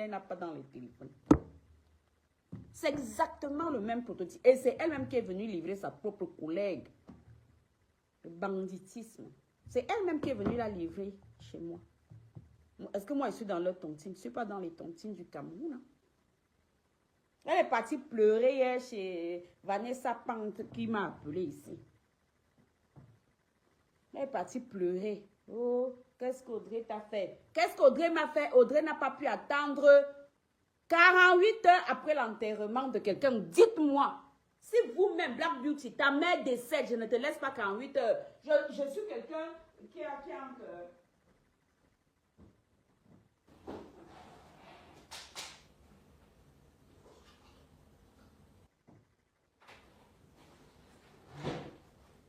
elle n'a pas dans le téléphone. C'est exactement le même prototype. Et c'est elle-même qui est venue livrer sa propre collègue. Le banditisme. C'est elle-même qui est venue la livrer chez moi. Est-ce que moi, je suis dans leur tontine? Je ne suis pas dans les tontines du Cameroun. Hein? Elle est partie pleurer hier chez Vanessa Pante qui m'a appelé ici. Elle est partie pleurer. Oh, qu'est-ce qu'Audrey t'a fait? Qu'est-ce qu'Audrey m'a fait? Audrey n'a pas pu attendre 48 heures après l'enterrement de quelqu'un. Dites-moi, si vous-même, Black Beauty, ta mère décède, je ne te laisse pas 48 heures. Je suis quelqu'un qui a un cœur.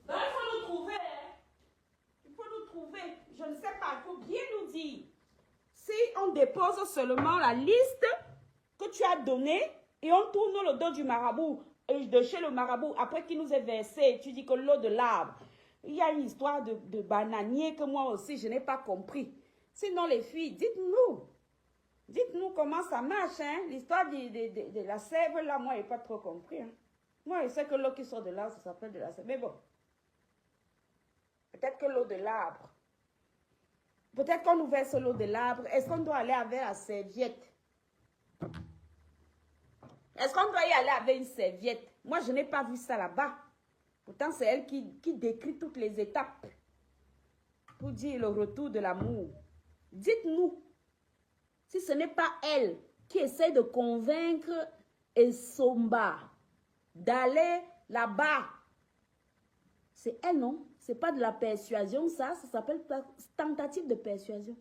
Donc, il faut nous trouver. Hein? Il faut nous trouver. Je ne sais pas, il faut bien nous dire. Si on dépose seulement la liste que tu as donnée et on tourne le dos du marabout, de chez le marabout, après qu'il nous ait versé, tu dis que l'eau de l'arbre, il y a une histoire de bananier que moi aussi je n'ai pas compris. Sinon les filles, dites-nous comment ça marche, hein? L'histoire de la sève là, moi je n'ai pas trop compris. Hein? Moi je sais que l'eau qui sort de l'arbre, ça s'appelle de la sève, mais bon, peut-être que l'eau de l'arbre. Peut-être qu'on nous verse l'eau de l'arbre. Est-ce qu'on doit aller avec la serviette? Est-ce qu'on doit y aller avec une serviette? Moi, je n'ai pas vu ça là-bas. Pourtant, c'est elle qui décrit toutes les étapes pour dire le retour de l'amour. Dites-nous si ce n'est pas elle qui essaie de convaincre Essomba d'aller là-bas. C'est elle, non? C'est pas de la persuasion, ça s'appelle tentative de persuasion.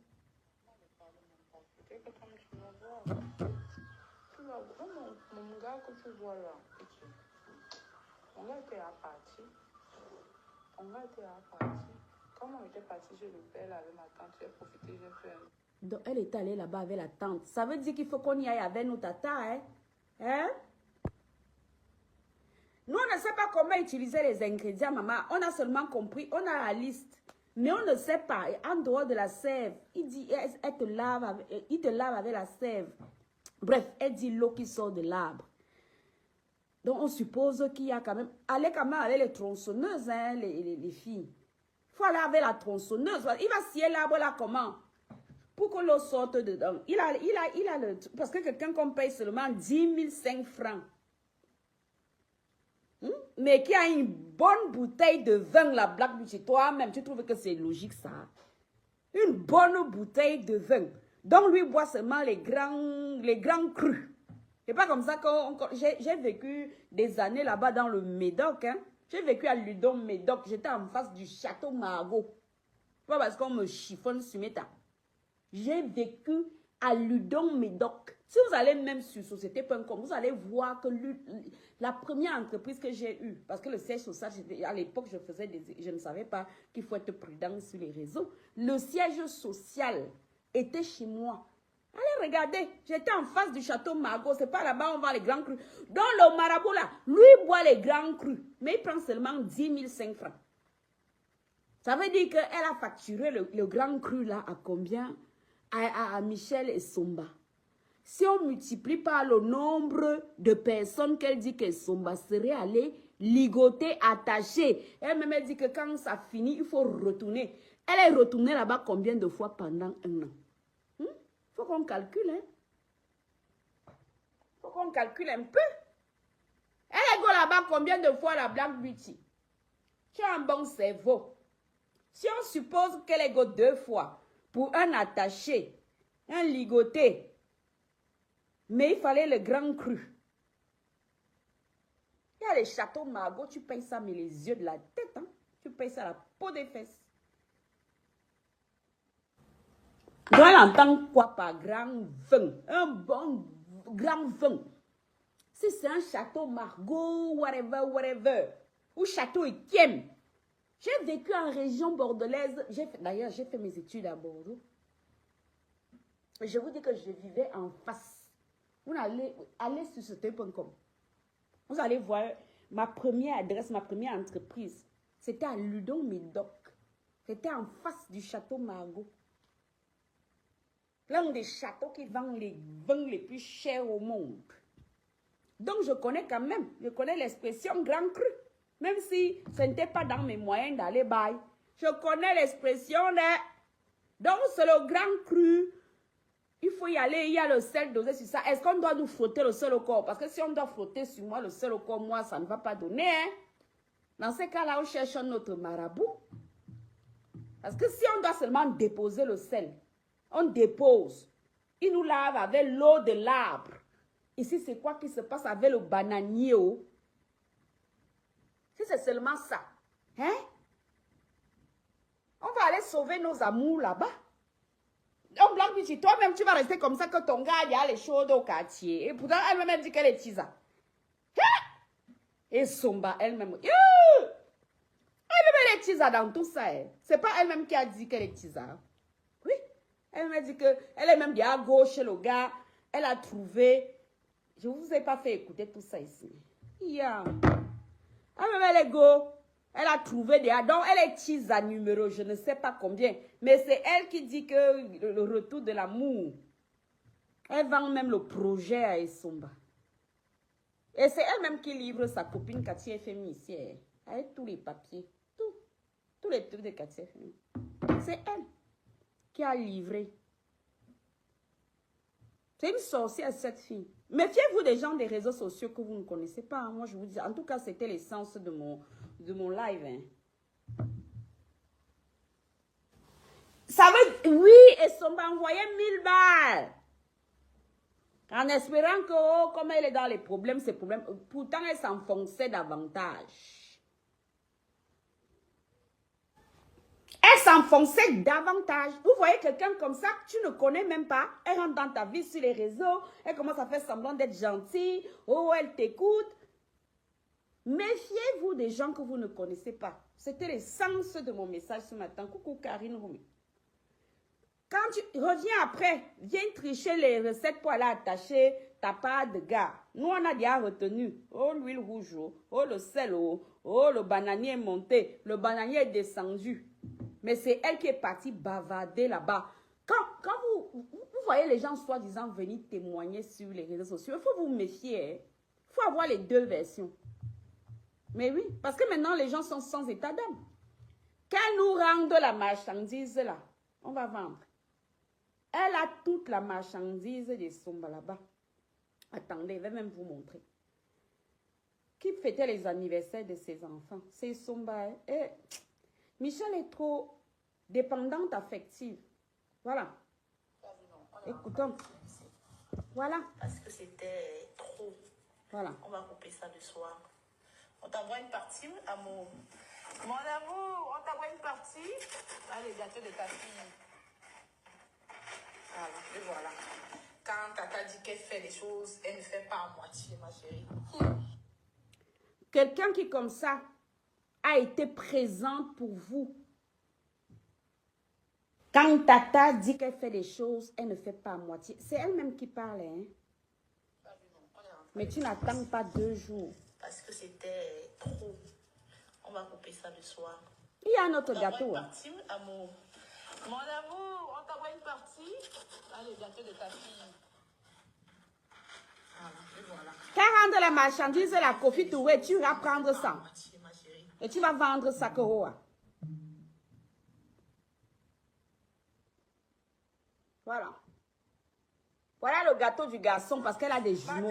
Mon gars que tu vois là, mon gars était à partir. Quand on était parti chez le père là, avec ma tante, j'ai profité, j'ai fait un... Donc elle est allée là-bas avec la tante. Ça veut dire qu'il faut qu'on y aille avec nos tatas, hein? Hein? Nous, on ne sait pas comment utiliser les ingrédients, maman. On a seulement compris, on a la liste. Mais on ne sait pas, en dehors de la sève, il dit, il te lave avec la sève. Bref, elle dit l'eau qui sort de l'arbre. Donc, on suppose qu'il y a quand même... Allez quand même avec les tronçonneuses, hein, les filles. Il faut aller avec la tronçonneuse. Il va scier l'arbre là comment? Pour que l'eau sorte dedans. Il a le... Parce que quelqu'un qu'on paye seulement 10 500 francs. Mais qui a une bonne bouteille de vin, la Black Beauty, toi-même, tu trouves que c'est logique ça? Une bonne bouteille de vin. Donc lui boit seulement les grands crus. C'est pas comme ça que j'ai vécu des années là-bas dans le Médoc. Hein? J'ai vécu à Ludon Médoc. J'étais en face du château Margaux. Pas parce qu'on me chiffonne sur mes tas. J'ai vécu à Ludon Médoc. Si vous allez même sur société.com, vous allez voir que la première entreprise que j'ai eue, parce que le siège social, à l'époque, je ne savais pas qu'il faut être prudent sur les réseaux. Le siège social était chez moi. Allez, regardez, j'étais en face du château Margaux. C'est pas là-bas on vend les grands crus. Donc, le marabout là, lui boit les grands crus. Mais il prend seulement 10 500 francs. Ça veut dire qu'elle a facturé le grand cru là à combien? À Michel Essomba. Si on multiplie par le nombre de personnes qu'elle dit qu'Essomba serait allée ligoter, attacher. Elle-même elle dit que quand ça finit, il faut retourner. Elle est retournée là-bas combien de fois pendant un an? Faut qu'on calcule, hein? Faut qu'on calcule un peu. Elle est go là-bas combien de fois la Black Beauty? Tu as un bon cerveau. Si on suppose qu'elle est go 2 fois pour un attaché, un ligoté, mais il fallait le grand cru. Il y a les châteaux Margaux, tu payes ça, mais les yeux de la tête, hein? Tu payes ça à la peau des fesses. Donc, elle entend quoi par grand vin? Un bon grand vin. Si c'est un château Margaux, whatever, ou château Ikiem. J'ai vécu en région bordelaise. D'ailleurs, j'ai fait mes études à Bordeaux. Je vous dis que je vivais en face. Vous allez sur société.com. Vous allez voir ma première adresse, ma première entreprise. C'était à Ludon Médoc. C'était en face du château Margaux. L'un des châteaux qui vend les vins les plus chers au monde. Donc, je connais quand même, je connais l'expression grand cru. Même si ce n'était pas dans mes moyens d'aller bailler. Je connais l'expression de... Donc, c'est le grand cru. Il faut y aller, il y a le sel dosé sur ça. Est-ce qu'on doit nous frotter le sel au corps? Parce que si on doit frotter sur moi le sel au corps, moi, ça ne va pas donner. Hein? Dans ces cas-là, on cherche notre marabout. Parce que si on doit seulement déposer le sel, on dépose. Il nous lave avec l'eau de l'arbre. Ici, c'est quoi qui se passe avec le bananier? Si c'est seulement ça, hein? On va aller sauver nos amours là-bas. Donc, Black Beauty, toi-même, tu vas rester comme ça que ton gars, il y a les choses au quartier. Et pourtant, elle-même dit qu'elle est tisa. Et Somba, elle-même. Elle-même, elle est tisa dans tout ça. C'est pas elle-même qui a dit qu'elle est tisa. Oui. Elle m'a dit qu'elle est même dit à gauche, le gars, elle a trouvé. Je ne vous ai pas fait écouter tout ça ici. Yeah. Elle-même, elle est go. Elle a trouvé des... Donc, elle est tisa numéro, je ne sais pas combien. Mais c'est elle qui dit que le retour de l'amour. Elle vend même le projet à Essomba. Et c'est elle-même qui livre sa copine Katia FMI ici. Avec tous les papiers. Tous les trucs de Katia FMI. C'est elle qui a livré. C'est une sorcière, cette fille. Méfiez-vous des gens des réseaux sociaux que vous ne connaissez pas. Moi, je vous dis, en tout cas, c'était l'essence de mon live. Hein. Ça veut... Oui, et ça m'a envoyé 1000 balles. En espérant que, oh, comme elle est dans les problèmes, ces problèmes... Pourtant, elle s'enfonçait davantage. Elle s'enfonçait davantage. Vous voyez quelqu'un comme ça que tu ne connais même pas. Elle rentre dans ta vie sur les réseaux. Elle commence à faire semblant d'être gentille. Oh, elle t'écoute. Méfiez-vous des gens que vous ne connaissez pas. C'était l'essence de mon message ce matin. Coucou Karine Roumi. Quand tu reviens après, viens tricher les recettes pour aller attacher ta part de gars. Nous, on a déjà retenu. Oh, l'huile rouge. Oh, le sel. Oh, le bananier est monté. Le bananier est descendu. Mais c'est elle qui est partie bavarder là-bas. Quand vous voyez les gens soi-disant venir témoigner sur les réseaux sociaux, il faut vous méfier. Il faut avoir les deux versions. Mais oui, parce que maintenant, les gens sont sans état d'âme. Qu'elle nous rende la marchandise là, on va vendre. Elle a toute la marchandise des Somba là-bas. Attendez, je vais même vous montrer. Qui fêtait les anniversaires de ses enfants? C'est Somba. Et Michel est trop dépendante affective. Voilà. Écoutons. Voilà. Parce que c'était trop. Voilà. On va couper ça le soir. On t'envoie une partie, amour. Mon amour, on t'envoie une partie. Allez, gâteau de ta fille. Voilà, et voilà. Quand Tata dit qu'elle fait les choses, elle ne fait pas à moitié, ma chérie. Quelqu'un qui, comme ça, a été présente pour vous. Quand Tata dit qu'elle fait des choses, elle ne fait pas à moitié. C'est elle-même qui parle, hein. Mais tu n'attends pas 2 jours. Parce que c'était trop. On va couper ça le soir. Il y a un autre gâteau. Une partie, amour. Mon amour, on t'envoie une partie. Allez, gâteau de ta fille. Voilà, et voilà. Quand rendre la marchandise, la confiture, tu vas prendre ça. Moitié, ma chérie. Et tu vas vendre ça que Voilà. Voilà le gâteau du garçon parce qu'elle a des jumeaux.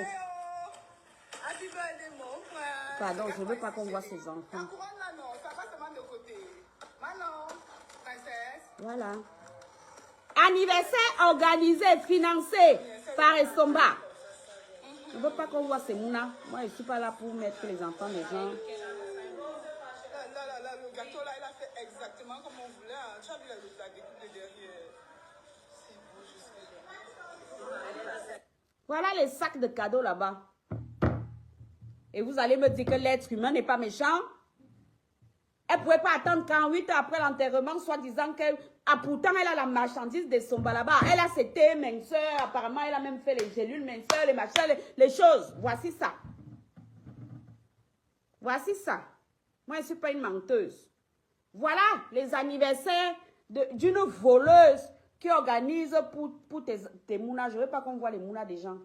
Happy birthday, mon frère. Pardon, je ne veux pas qu'on voit ses enfants. La couronne là, non, ça va seulement de côté. Manon, princesse. Voilà. Anniversaire organisé, financé par Essomba. Je ne veux pas qu'on voit ces mouna. Moi, je ne suis pas là pour mettre les enfants des gens. Là, le gâteau là, il a fait exactement comme on voulait. Hein. Tu as vu la découpe de derrière. C'est beau, je sais. Voilà les sacs de cadeaux là-bas. Et vous allez me dire que l'être humain n'est pas méchant? Elle ne pouvait pas attendre 48 heures après l'enterrement, soit disant qu'elle... Ah, pourtant, elle a la marchandise de Somba là-bas. Elle a ses thés minceurs. Apparemment, elle a même fait les gélules minceurs, les machins, les choses. Voici ça. Voici ça. Moi, je ne suis pas une menteuse. Voilà les anniversaires d'une voleuse qui organise pour tes mounas. Je ne veux pas qu'on voit les mounas des gens.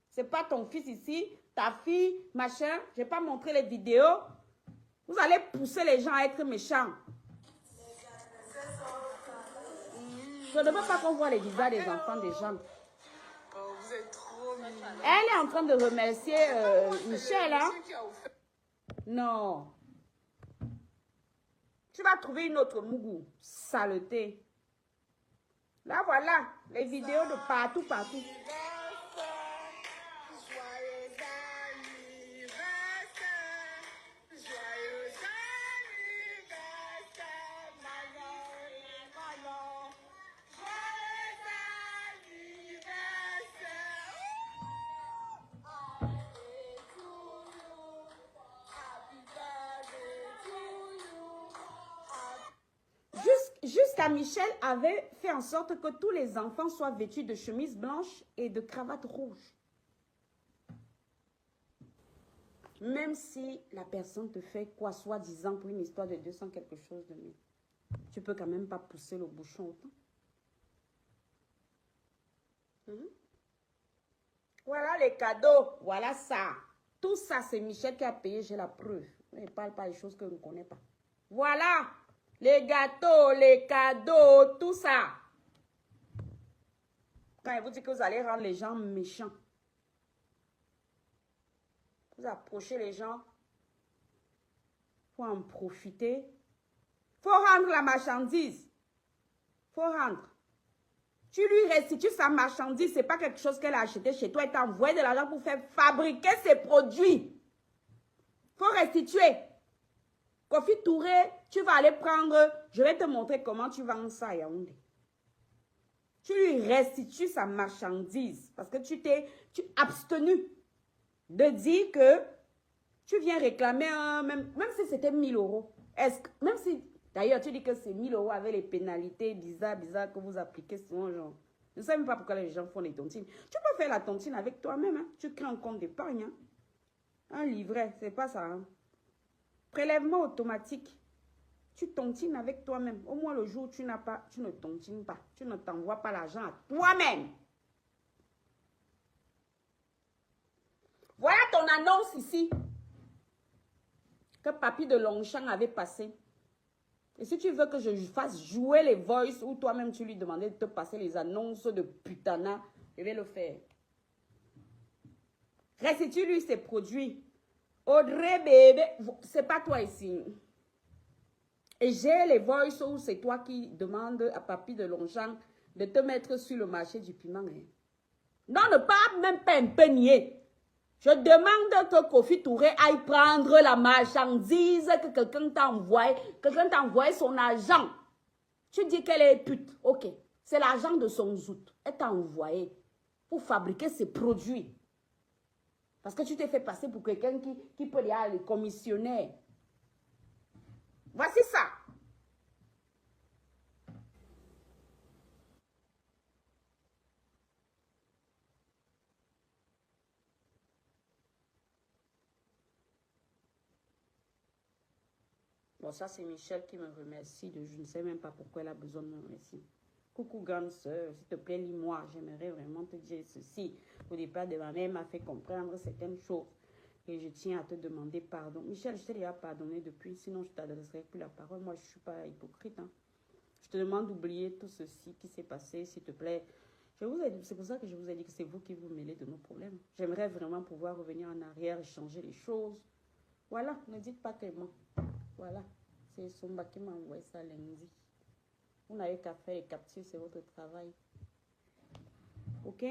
Ce n'est pas ton fils ici, ta fille, machin. Je ne vais pas montrer les vidéos. Vous allez pousser les gens à être méchants. Je ne veux pas qu'on voit les visages des enfants des gens. Vous êtes trop mignons. Elle est en train de remercier Michel, hein? Non. Tu vas trouver une autre mougou. Saleté. Là, voilà. Les vidéos de partout, partout. Jusqu'à Michel avait fait en sorte que tous les enfants soient vêtus de chemises blanches et de cravates rouges. Même si la personne te fait quoi, soi-disant pour une histoire de 200 quelque chose de mieux, tu peux quand même pas pousser le bouchon autant. Voilà les cadeaux, voilà ça. Tout ça, c'est Michel qui a payé, j'ai la preuve. On ne parle pas des choses que je ne connais pas. Voilà. Les gâteaux, les cadeaux, tout ça. Quand il vous dit que vous allez rendre les gens méchants. Vous approchez les gens. Il faut en profiter. Il faut rendre la marchandise. Il faut rendre. Tu lui restitues sa marchandise. Ce n'est pas quelque chose qu'elle a acheté chez toi. Elle t'a envoyé de l'argent pour faire fabriquer ses produits. Il faut restituer. Kofi Touré, tu vas aller prendre, je vais te montrer comment tu vends ça à Yaoundé. Tu lui restitues sa marchandise parce que tu t'es abstenu de dire que tu viens réclamer, même si c'était 1000 euros. Même si, d'ailleurs, tu dis que c'est 1000 euros avec les pénalités bizarres que vous appliquez souvent, genre. Je ne sais même pas pourquoi les gens font les tontines. Tu peux faire la tontine avec toi-même, hein. Tu crées un compte d'épargne, hein. Un livret, c'est pas ça, hein. Prélèvement automatique. Tu tontines avec toi-même. Au moins le jour où tu ne tontines pas. Tu ne t'envoies pas l'argent à toi-même. Voilà ton annonce ici. Que Papy de Longchamp avait passé. Et si tu veux que je fasse jouer les voices ou toi-même tu lui demandais de te passer les annonces de putana, je vais le faire. Restitue-lui ses produits. Audrey bébé, c'est pas toi ici. Et j'ai les voices où c'est toi qui demandes à Papy de Longchamp de te mettre sur le marché du piment. Hein. Non, ne pas même pas un peu nier. Je demande que Kofi Touré aille prendre la marchandise que quelqu'un t'a envoyé. Quelqu'un t'a envoyé son argent. Tu dis qu'elle est pute. Ok. C'est l'argent de son zout. Elle t'a envoyé pour fabriquer ses produits. Parce que tu t'es fait passer pour quelqu'un qui peut dire les commissionnaires. Voici ça. Bon, ça c'est Michel qui me remercie. Je ne sais même pas pourquoi elle a besoin de me remercier. Coucou grande soeur, s'il te plaît, lis-moi. J'aimerais vraiment te dire ceci. Au départ de ma mère m'a fait comprendre certaines choses. Et je tiens à te demander pardon. Michel, je t'ai déjà pardonné depuis. Sinon, je ne t'adresserai plus la parole. Moi, je ne suis pas hypocrite. Hein. Je te demande d'oublier tout ceci qui s'est passé, s'il te plaît. C'est pour ça que je vous ai dit que c'est vous qui vous mêlez de nos problèmes. J'aimerais vraiment pouvoir revenir en arrière et changer les choses. Voilà, ne dites pas Clément. Voilà, c'est Somba qui m'a envoyé ça lundi. Vous n'avez qu'à faire les captures, c'est votre travail. Ok?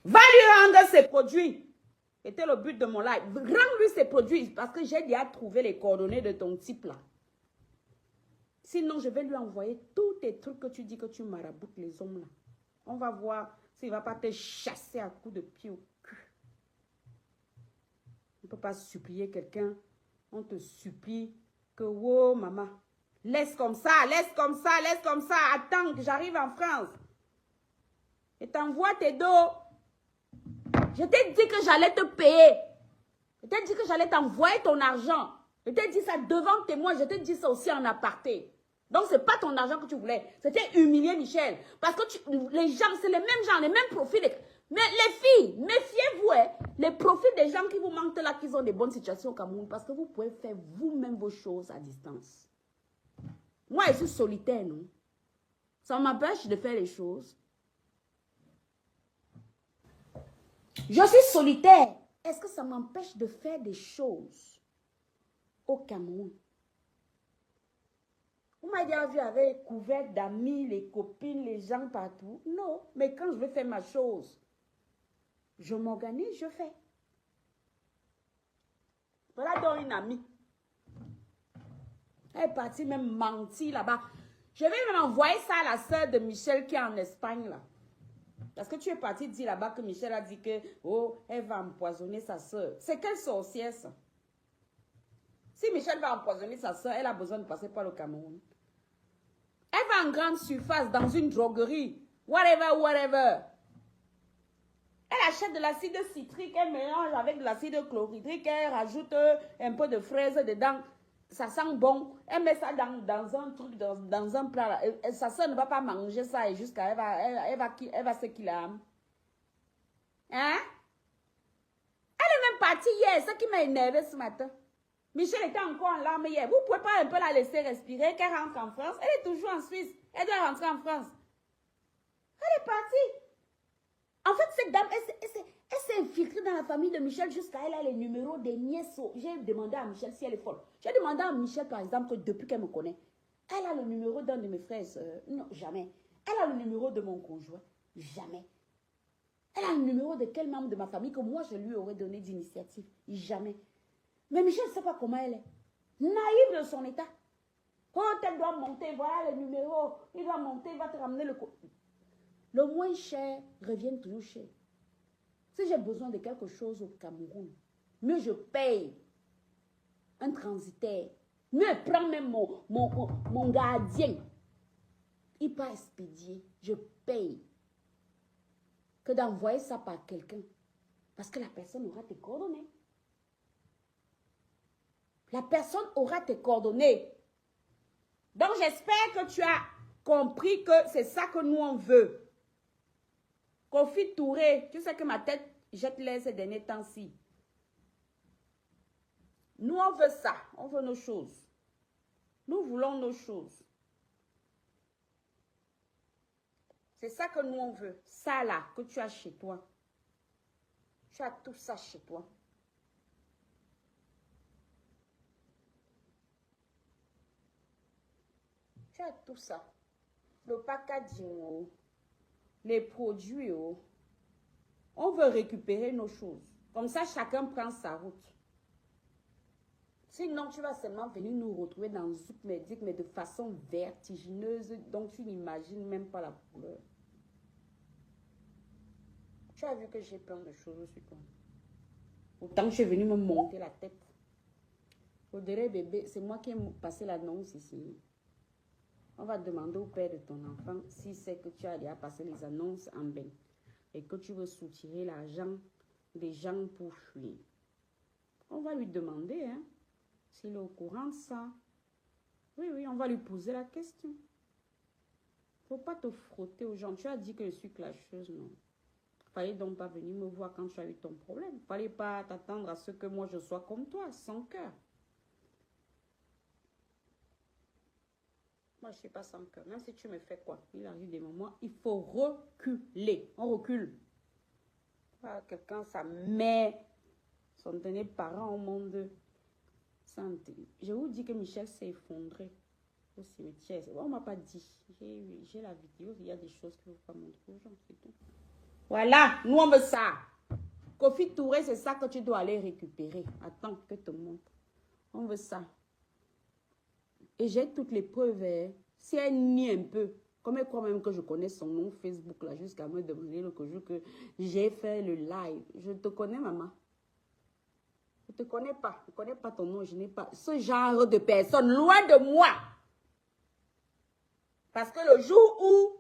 Va lui rendre ses produits. C'était le but de mon live. Rends-lui ses produits parce que j'ai déjà trouvé les coordonnées de ton type là. Sinon, je vais lui envoyer tous tes trucs que tu dis que tu maraboutes les hommes là. On va voir s'il ne va pas te chasser à coups de pied au cul. On ne peut pas supplier quelqu'un. On te supplie que, oh maman, laisse comme ça, laisse comme ça, laisse comme ça. Attends que j'arrive en France. Et t'envoies tes dos. Je t'ai dit que j'allais te payer. Je t'ai dit que j'allais t'envoyer ton argent. Je t'ai dit ça devant témoin. Je t'ai dit ça aussi en aparté. Donc, ce n'est pas ton argent que tu voulais. C'était humilier Michel. Parce que les gens, c'est les mêmes gens, les mêmes profils. Mais les filles, méfiez-vous. Hein, les profils des gens qui vous mentent là, qui ont des bonnes situations au Cameroun. Parce que vous pouvez faire vous-même vos choses à distance. Moi, je suis solitaire, non? Ça m'empêche de faire les choses. Je suis solitaire. Est-ce que ça m'empêche de faire des choses au Cameroun? Vous m'avez déjà vu avec couvert d'amis, les copines, les gens partout. Non, mais quand je veux faire ma chose, je m'organise, je fais. Voilà donc une amie. Elle est partie même mentir là-bas. Je vais même envoyer ça à la soeur de Michel qui est en Espagne là. Parce que tu es parti dire là-bas que Michel a dit que, oh, elle va empoisonner sa soeur. C'est quelle sorcière ça? Si Michel va empoisonner sa soeur, elle a besoin de passer par le Cameroun. Elle va en grande surface, dans une droguerie. Whatever, whatever. Elle achète de l'acide citrique, elle mélange avec de l'acide chlorhydrique, elle rajoute un peu de fraise dedans. Ça sent bon. Elle met ça dans un truc, dans un plat. Sa soeur ne va pas manger ça et jusqu'à elle va se qu'il a. Hein? Elle est même partie hier, c'est ça qui m'a énervé ce matin. Michel était encore en larmes hier. Vous ne pouvez pas un peu la laisser respirer, qu'elle rentre en France. Elle est toujours en Suisse. Elle doit rentrer en France. Elle est partie. En fait, cette dame, elle s'est infiltrée dans la famille de Michel jusqu'à elle a les numéros des nièces. J'ai demandé à Michel si elle est folle. J'ai demandé à Michel, par exemple, que depuis qu'elle me connaît, elle a le numéro d'un de mes frères. Non, jamais. Elle a le numéro de mon conjoint. Jamais. Elle a le numéro de quel membre de ma famille que moi, je lui aurais donné d'initiative. Jamais. Mais Michel ne sait pas comment elle est. Naïve de son état. Quand elle doit monter, voilà le numéro. Il doit monter, il va te ramener le... Le moins cher revient toujours cher. Si j'ai besoin de quelque chose au Cameroun, mieux je paye un transitaire. Mieux je prends même mon gardien. Il peut expédier. Je paye. Que d'envoyer ça par quelqu'un. Parce que la personne aura tes coordonnées. La personne aura tes coordonnées. Donc j'espère que tu as compris que c'est ça que nous on veut. Kofi Touré, tu sais que ma tête jette l'air ces derniers temps-ci. Nous, on veut ça. On veut nos choses. Nous voulons nos choses. C'est ça que nous, on veut. Ça là, que tu as chez toi. Tu as tout ça chez toi. Tu as tout ça. Le packaging, les produits, on veut récupérer nos choses. Comme ça, chacun prend sa route. Sinon, tu vas seulement venir nous retrouver dans le zouk médic, mais de façon vertigineuse, donc tu n'imagines même pas la couleur. Tu as vu que j'ai plein de choses sur toi. Pourtant, je suis venue me monter la tête. Audrey bébé, c'est moi qui ai passé l'annonce ici. On va demander au père de ton enfant si c'est que tu as déjà passé les annonces en bain et que tu veux soutirer l'argent des gens pour fuir. On va lui demander, hein, s'il est au courant de ça. Oui, on va lui poser la question. Faut pas te frotter aux gens. Tu as dit que je suis clasheuse, non? Fallait donc pas venir me voir quand tu as eu ton problème. Fallait pas t'attendre à ce que moi je sois comme toi, sans cœur. Moi, je ne suis pas sans cœur. Même si tu me fais quoi, il arrive des moments, il faut reculer. On recule. Voilà, quelqu'un, sa mère, son dernier parent au monde. Santé. Je vous dis que Michel s'est effondré au cimetière. On ne m'a pas dit. J'ai la vidéo, il y a des choses qu'il ne faut pas montrer aux gens, c'est tout. Voilà, nous on veut ça. Kofi Touré, c'est ça que tu dois aller récupérer. Attends que je te montre. On veut ça. Et j'ai toutes les preuves. Hein. Si elle nie un peu, comme elle croit même que je connais son nom Facebook là, jusqu'à me demander le jour que j'ai fait le live. Je te connais, maman. Je ne te connais pas. Je ne connais pas ton nom. Je n'ai pas ce genre de personne loin de moi. Parce que le jour où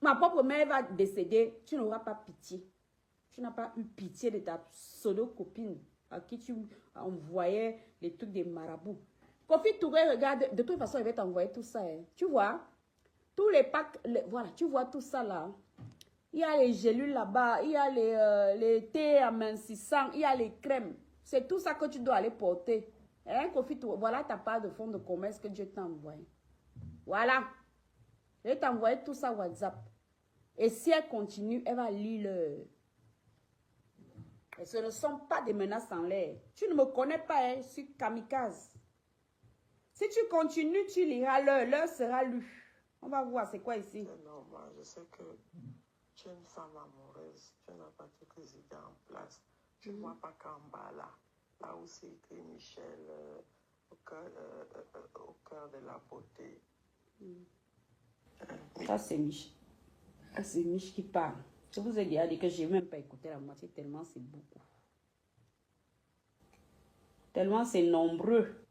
ma propre mère va décéder, tu n'auras pas pitié. Tu n'as pas eu pitié de ta pseudo-copine à qui tu envoyais les trucs des marabouts. Kofi Touré, regarde, de toute façon, il va t'envoyer tout ça. Hein. Tu vois, tous les packs, voilà, tu vois tout ça là. Il y a les gélules là-bas, il y a les thés amincissants, il y a les crèmes. C'est tout ça que tu dois aller porter. Hein, Kofi Touré, voilà ta part de fonds de commerce que Dieu t'a envoyé. Voilà. Je vais t'envoyer tout ça WhatsApp. Et si elle continue, elle va lire le... Et ce ne sont pas des menaces en l'air. Tu ne me connais pas, hein, je suis kamikaze. Si tu continues, tu liras l'heure. L'heure sera lue. On va voir, c'est quoi ici? C'est normal, je sais que tu es une femme amoureuse. Tu n'as pas toutes les idées en place. Tu ne vois pas qu'en bas là où c'est écrit Michel, au cœur de la beauté. Ça, c'est Mich. Ah, c'est Mich qui parle. Je vous ai déjà dit que je n'ai même pas écouté la moitié, tellement c'est beaucoup. Tellement c'est nombreux.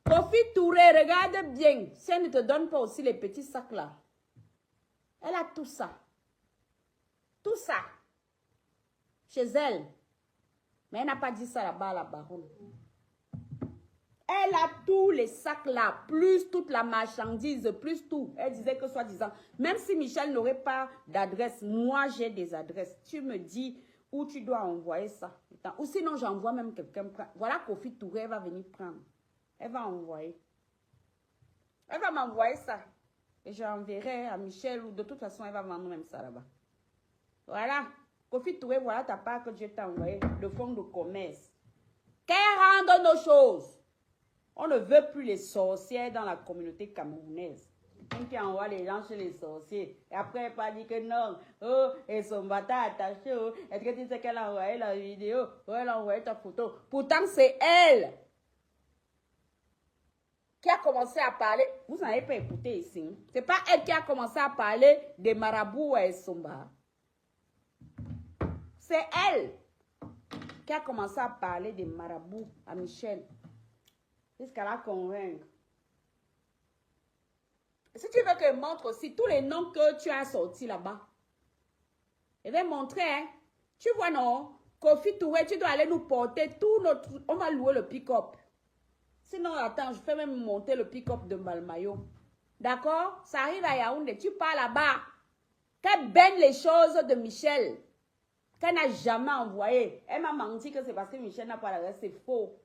Kofi Touré, regarde bien. Si elle ne te donne pas aussi les petits sacs là. Elle a tout ça. Tout ça. Chez elle. Mais elle n'a pas dit ça là-bas à la baronne. Elle a tous les sacs là, plus toute la marchandise, plus tout. Elle disait que soi-disant, même si Michel n'aurait pas d'adresse, moi j'ai des adresses. Tu me dis où tu dois envoyer ça. Ou sinon j'envoie même quelqu'un. Voilà Kofi Touré, elle va venir prendre. Elle va envoyer. Elle va m'envoyer ça. Et j'enverrai à Michel ou de toute façon elle va vendre même ça là-bas. Voilà. Kofi Touré, voilà ta part que Dieu t'a envoyé, le fonds de commerce. Qu'elle rende nos choses. On ne veut plus les sorcières dans la communauté camerounaise. On qui envoie les gens chez les sorciers. Et après, elle pas dit que non. Oh, et son bâtard attaché. Oh. Est-ce que tu sais qu'elle a envoyé la vidéo? Oh, elle a envoyé ta photo. Pourtant, c'est elle qui a commencé à parler. Vous n'avez pas écouté ici. Hein? C'est pas elle qui a commencé à parler des marabouts à Essomba. C'est elle qui a commencé à parler des marabouts à Michel. Jusqu'à la convaincre. Si tu veux que je montre aussi tous les noms que tu as sortis là-bas. Je vais montrer. Hein. Tu vois non? Kofi Touré, tu dois aller nous porter tout notre... On va louer le pick-up. Sinon, attends, je fais même monter le pick-up de Malmayo. D'accord? Ça arrive à Yaoundé. Tu pars là-bas. Qu'elle baigne les choses de Michel. Qu'elle n'a jamais envoyé. Elle m'a menti que c'est parce que Michel n'a pas l'adresse. C'est faux.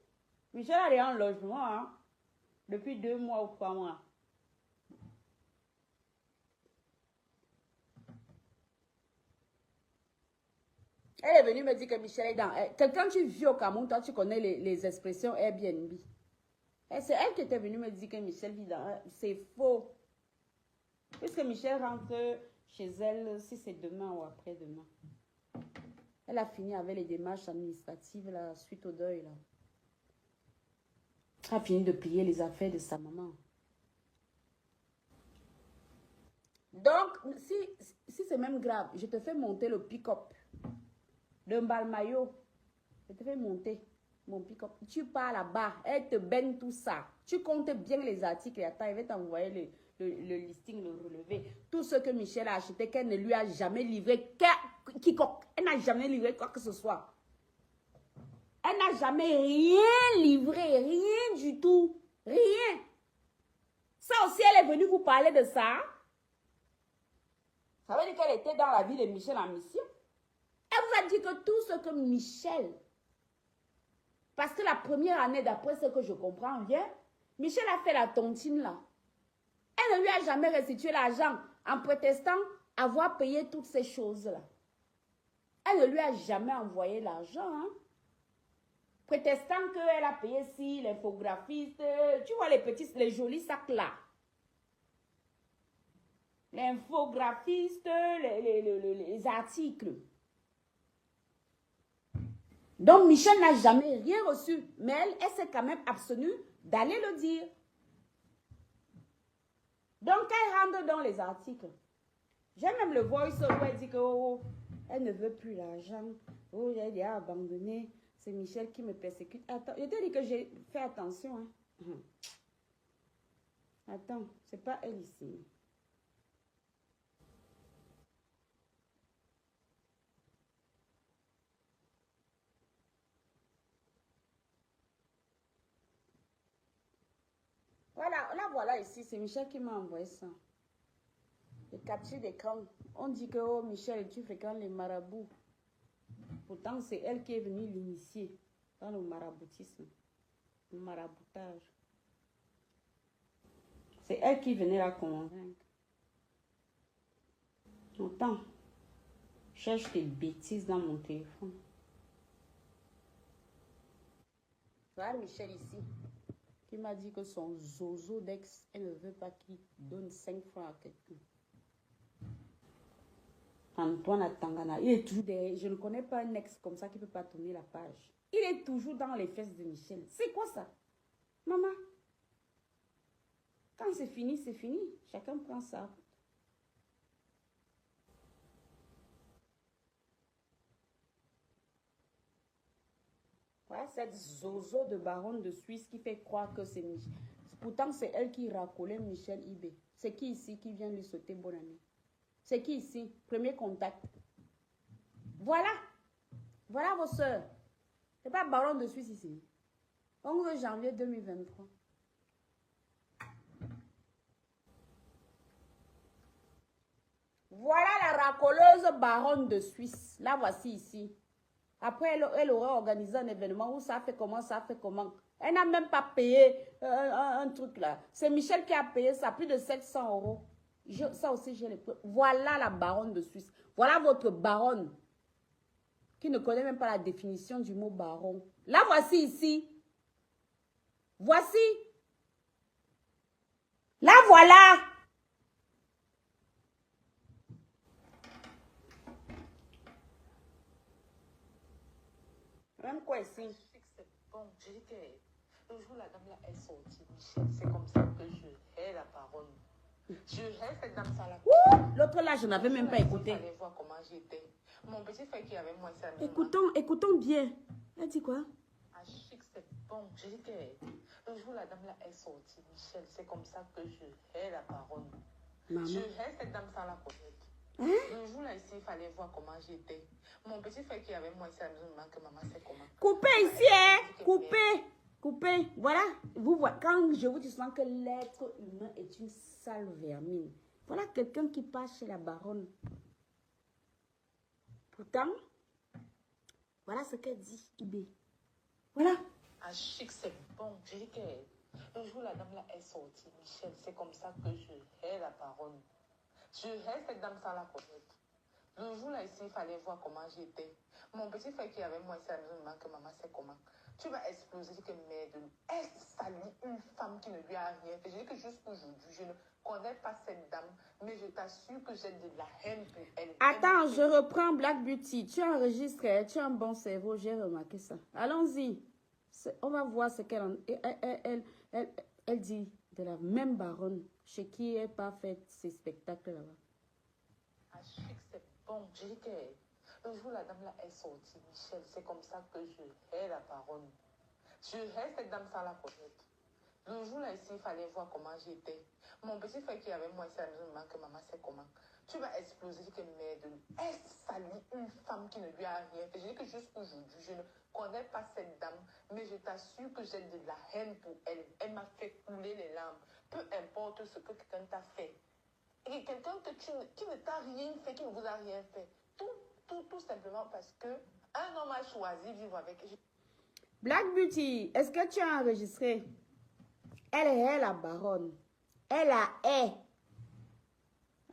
Michel a déjà un logement hein, depuis 2 mois ou 3 mois. Elle est venue me dire que Michel est dans... Quelqu'un tu vis au Cameroun, toi tu connais les expressions Airbnb. C'est elle qui était venue me dire que Michel vit dans... C'est faux. Puisque Michel rentre chez elle, si c'est demain ou après-demain. Elle a fini avec les démarches administratives là, suite au deuil là. Elle a fini de plier les affaires de sa maman. Donc, si c'est même grave, je te fais monter le pick-up de Mbalmayo. Je te fais monter mon pick-up. Tu pars là-bas, elle te baigne tout ça. Tu comptes bien les articles et attends, elle va t'envoyer le listing, le relevé. Tout ce que Michel a acheté, qu'elle ne lui a jamais livré. Quiconque, elle n'a jamais livré quoi que ce soit. Elle n'a jamais rien livré, rien du tout, rien. Ça aussi, elle est venue vous parler de ça. Ça veut dire qu'elle était dans la vie de Michel en mission. Elle vous a dit que tout ce que Michel, parce que la première année, d'après ce que je comprends bien, Michel a fait la tontine là. Elle ne lui a jamais restitué l'argent en prétextant avoir payé toutes ces choses-là. Elle ne lui a jamais envoyé l'argent, hein. Prétextant qu'elle a payé si l'infographiste, tu vois les jolis sacs là. L'infographiste, les articles. Donc Michel n'a jamais rien reçu, mais elle s'est quand même abstenue d'aller le dire. Donc elle rentre dans les articles. J'aime même le voice où elle dit que oh, elle ne veut plus l'argent. Oh, elle a abandonné. C'est Michel qui me persécute. Attends, je t'ai dit que j'ai fait attention. Hein. Attends, c'est pas elle ici. Voilà, là voilà ici, c'est Michel qui m'a envoyé ça. Les captures d'écran. On dit que oh, Michel, tu fréquentes les marabouts. Pourtant, c'est elle qui est venue l'initier dans le maraboutisme, le maraboutage. C'est elle qui venait la convaincre. Autant, cherche tes bêtises dans mon téléphone. Voilà Michel ici, qui m'a dit que son zozo d'ex, elle ne veut pas qu'il donne 5 francs à quelqu'un. Antoine Atangana, il est toujours derrière. Je ne connais pas un ex comme ça qui ne peut pas tourner la page. Il est toujours dans les fesses de Michel. C'est quoi ça? Maman, quand c'est fini, c'est fini. Chacun prend ça. Voilà cette zozo de baronne de Suisse qui fait croire que c'est Michel. Pourtant, c'est elle qui racolait Michel Ibé. C'est qui ici qui vient lui souhaiter bonne année? C'est qui ici? Premier contact. Voilà. Voilà vos soeurs. C'est pas baronne de Suisse ici. 11 janvier 2023. Voilà la racoleuse baronne de Suisse. La voici ici. Après, elle aurait organisé un événement où ça fait comment, ça fait comment. Elle n'a même pas payé un truc là. C'est Michel qui a payé ça, plus de 700 €. Ça aussi, j'ai les preuves. Voilà la baronne de Suisse. Voilà votre baronne qui ne connaît même pas la définition du mot baron. La voici ici. Voici. La voilà. Même quoi ici? C'est bon, j'ai dit que le jour la dame là est sortie, Michel, c'est comme ça que je hais la parole. Je hais cette dame ça là. L'autre là, je n'avais même pas écouté. Il fallait voir comment j'étais. Mon petit frère qui avait moi, c'est la Écoutons bien. Elle dit quoi? Ah, chic, c'est bon. J'ai dit que le jour la dame là est sortie, Michel, c'est comme ça que je hais la parole. Maman. Je hais cette dame ça là connaître. Hein? Le jour là ici, il fallait voir comment j'étais. Mon petit frère qui avait moi, c'est la maison que maman sait comment. Coupez ici, hein? Coupez. Coupez. Voilà. Vous voyez, quand je vous dis souvent que l'être humain est une sale vermine. Voilà quelqu'un qui passe chez la baronne. Pourtant, voilà ce qu'elle dit, Ibé. Voilà. Ah, chic, c'est bon. J'ai dit que le jour la dame là est sortie, Michel, c'est comme ça que je hais la parole. Je hais cette dame ça la connaître. Le jour là ici, il fallait voir comment j'étais. Mon petit frère qui avait moi, c'est la maison que maman sait comment. Tu vas exploser, que merde. Elle salit une femme qui ne lui a rien fait. Je dis que jusqu'aujourd'hui, je ne connais pas cette dame, mais je t'assure que j'ai de la haine pour elle. Attends, je reprends Black Beauty. Tu enregistres, tu as un bon cerveau, j'ai remarqué ça. Allons-y. On va voir ce qu'elle elle dit de la même baronne chez qui elle pas fait ses spectacles là-bas. Ah, chic, c'est bon. J'ai dit que le jour la dame là est sortie, Michel, c'est comme ça que je hais la parole. Je hais cette dame ça la connaître. Le jour là ici, il fallait voir comment j'étais. Mon petit frère qui avait moi, c'est la maison que maman sait comment. Tu vas exploser, que merde. Elle salit une femme qui ne lui a rien fait. Je dis que jusqu'aujourd'hui, je ne connais pas cette dame, mais je t'assure que j'ai de la haine pour elle. Elle m'a fait couler les larmes. Peu importe ce que quelqu'un t'a fait. Et quelqu'un qui ne t'a rien fait, qui ne vous a rien fait. Tout simplement parce que un homme a choisi de vivre avec. Black Beauty, est-ce que tu as enregistré? Elle est la baronne. Elle a est.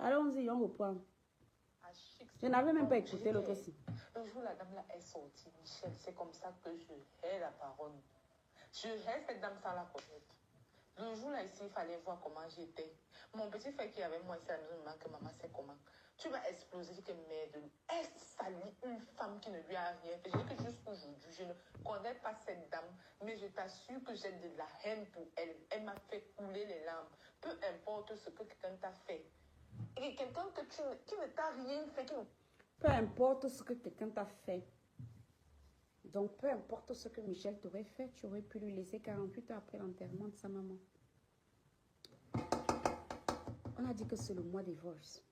Allons-y, on reprend. Je n'avais même pas écouté l'autre aussi. Le jour la dame là est sortie, Michel, c'est comme ça que je hais la parole. Je hais cette dame ça la connaître. Le jour là ici, il fallait voir comment j'étais. Mon petit frère qui avait moi, c'est la maison que maman sait comment. Tu vas exploser, que merde. Elle salit une femme qui ne lui a rien fait. Je dis que jusqu'aujourd'hui, je ne connais pas cette dame, mais je t'assure que j'ai de la haine pour elle. Elle m'a fait couler les larmes. Peu importe ce que quelqu'un t'a fait. Et quelqu'un qui ne t'a rien fait, qui ne... Peu importe ce que quelqu'un t'a fait. Donc, peu importe ce que Michel t'aurait fait, tu aurais pu lui laisser 48 heures après l'enterrement de sa maman. On a dit que c'est le mois des divorce.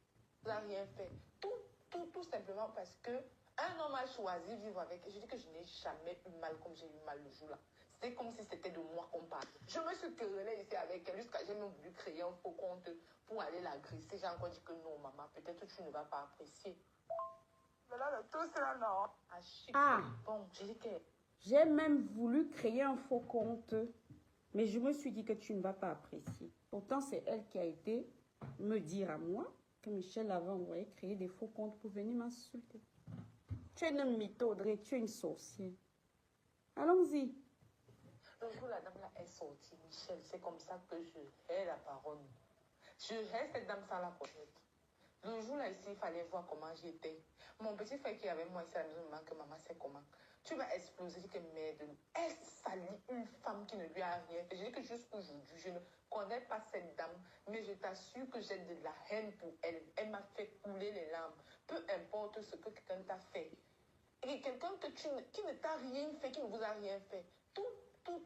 n'a rien fait. Tout simplement parce que un homme a choisi de vivre avec. Je dis que je n'ai jamais eu mal comme j'ai eu mal le jour-là. C'est comme si c'était de moi qu'on parle. Je me suis querellée ici avec elle jusqu'à j'ai même voulu créer un faux compte pour aller l'agresser. J'ai encore dit que non, maman, peut-être tu ne vas pas apprécier. Mais là, le tout, c'est là, non. Ah, chic, Ah. bon, j'ai dit que... J'ai même voulu créer un faux compte, mais je me suis dit que tu ne vas pas apprécier. Pourtant, c'est elle qui a été me dire à moi que Michel avait envoyé créer des faux comptes pour venir m'insulter. Tu es une mytho, Audrey, tu es une sorcière. Allons-y. Le jour la dame là est sortie, Michel, c'est comme ça que je hais la parole. Je hais cette dame sans la connaître. Le jour là ici, il fallait voir comment j'étais. Mon petit frère qui est avec moi ici à la maison me demande que maman sait comment. Tu vas exploser, je dis que merde. Elle salit une femme qui ne lui a rien fait. Je dis que jusqu'aujourd'hui, je ne connais pas cette dame, mais je t'assure que j'ai de la haine pour elle. Elle m'a fait couler les larmes. Peu importe ce que quelqu'un t'a fait. Et quelqu'un qui ne t'a rien fait, qui ne vous a rien fait.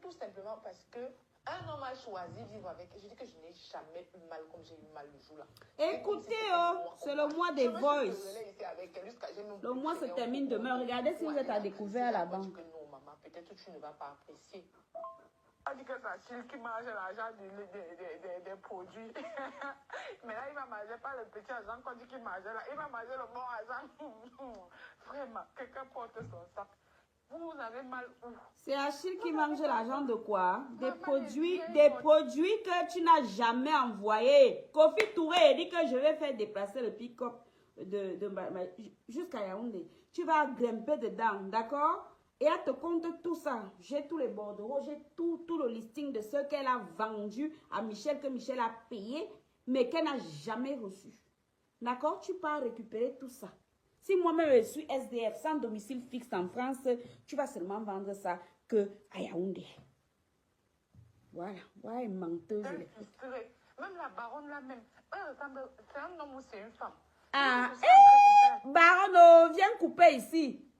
Tout simplement parce que un homme a choisi de vivre avec. Je dis que je n'ai jamais eu mal comme j'ai eu mal le jour là. Écoutez, c'est le mois des voices. Le mois se termine demain. Regardez si vous êtes à découvert là-bas. Non, maman, peut-être tu ne vas pas apprécier. On dit que c'est Achille qui mange l'argent des produits. Mais là, il va manger pas le petit argent qu'on dit qu'il mangeait là. Il va manger le bon argent. Vraiment, quelqu'un porte son sac. Vous avez mal où? C'est Achille qui mange l'argent de quoi? Des produits que tu n'as jamais envoyés. Kofi Touré dit que je vais faire déplacer le pick-up jusqu'à Yaoundé. Tu vas grimper dedans, d'accord? Et elle te compte tout ça. J'ai tous les bordereaux, j'ai tout le listing de ce qu'elle a vendu à Michel, que Michel a payé, mais qu'elle n'a jamais reçu. D'accord? Tu pars récupérer tout ça. Si moi-même je suis SDF sans domicile fixe en France, tu vas seulement vendre ça que à Yaoundé. Voilà. Ouais, menteuse. Même la baronne là même. C'est un homme ou c'est une femme? Ah, hé, baronne, viens couper ici.